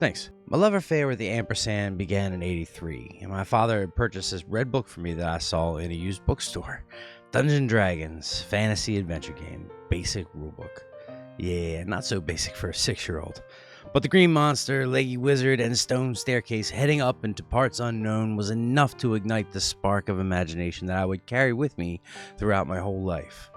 Thanks. My love affair with the ampersand began in '83, and my father had purchased this red book for me that I saw in a used bookstore. Dungeon Dragons, fantasy adventure game, basic rulebook. Yeah, not so basic for a 6-year-old. But the green monster, leggy wizard, and stone staircase heading up into parts unknown was enough to ignite the spark of imagination that I would carry with me throughout my whole life.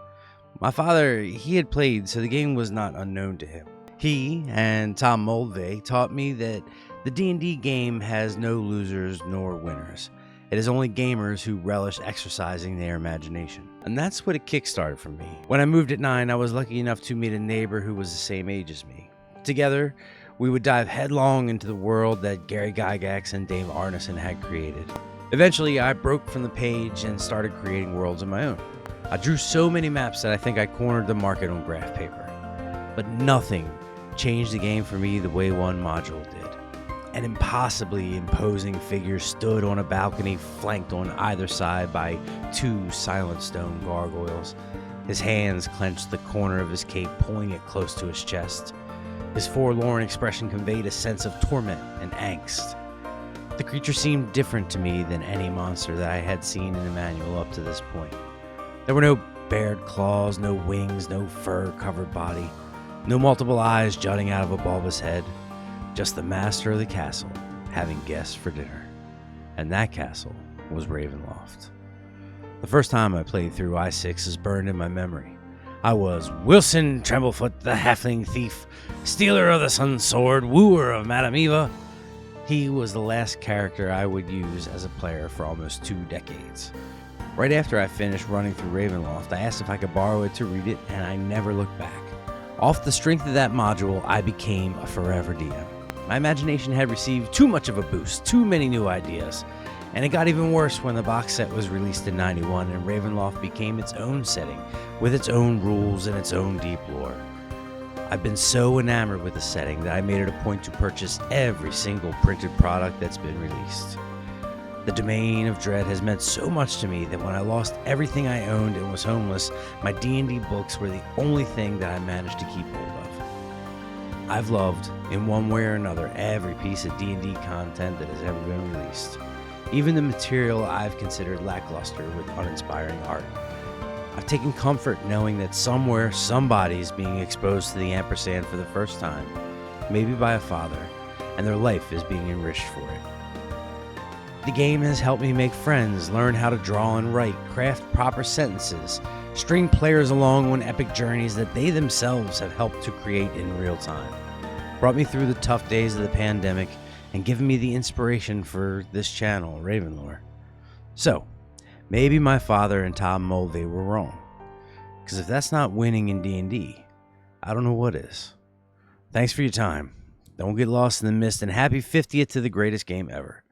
My father, he had played, so the game was not unknown to him. He and Tom Moldvay taught me that the D&D game has no losers nor winners. It is only gamers who relish exercising their imagination. And that's what it kickstarted for me. When I moved at 9, I was lucky enough to meet a neighbor who was the same age as me. Together, we would dive headlong into the world that Gary Gygax and Dave Arneson had created. Eventually, I broke from the page and started creating worlds of my own. I drew so many maps that I think I cornered the market on graph paper. But nothing changed the game for me the way one module did. An impossibly imposing figure stood on a balcony flanked on either side by 2 silent stone gargoyles. His hands clenched the corner of his cape, pulling it close to his chest. His forlorn expression conveyed a sense of torment and angst. The creature seemed different to me than any monster that I had seen in the manual up to this point. There were no bared claws, no wings, no fur-covered body, no multiple eyes jutting out of a bulbous head, just the master of the castle having guests for dinner. And that castle was Ravenloft. The first time I played through I6 is burned in my memory. I was Wilson Tremblefoot, the halfling thief, stealer of the sun sword, wooer of Madame Eva. He was the last character I would use as a player for almost 2 decades. Right after I finished running through Ravenloft, I asked if I could borrow it to read it, and I never looked back. Off the strength of that module, I became a forever DM. My imagination had received too much of a boost, too many new ideas, and it got even worse when the box set was released in '91 and Ravenloft became its own setting, with its own rules and its own deep lore. I've been so enamored with the setting that I made it a point to purchase every single printed product that's been released. The Domain of Dread has meant so much to me that when I lost everything I owned and was homeless, my D&D books were the only thing that I managed to keep hold of. I've loved, in one way or another, every piece of D&D content that has ever been released. Even the material I've considered lackluster with uninspiring art. I've taken comfort knowing that somewhere, somebody's being exposed to the ampersand for the first time, maybe by a father, and their life is being enriched for it. The game has helped me make friends, learn how to draw and write, craft proper sentences, string players along on epic journeys that they themselves have helped to create in real time, brought me through the tough days of the pandemic, and given me the inspiration for this channel, Ravenlore. So, maybe my father and Tom Mulvey were wrong, because if that's not winning in D&D, I don't know what is. Thanks for your time. Don't get lost in the mist, and happy 50th to the greatest game ever.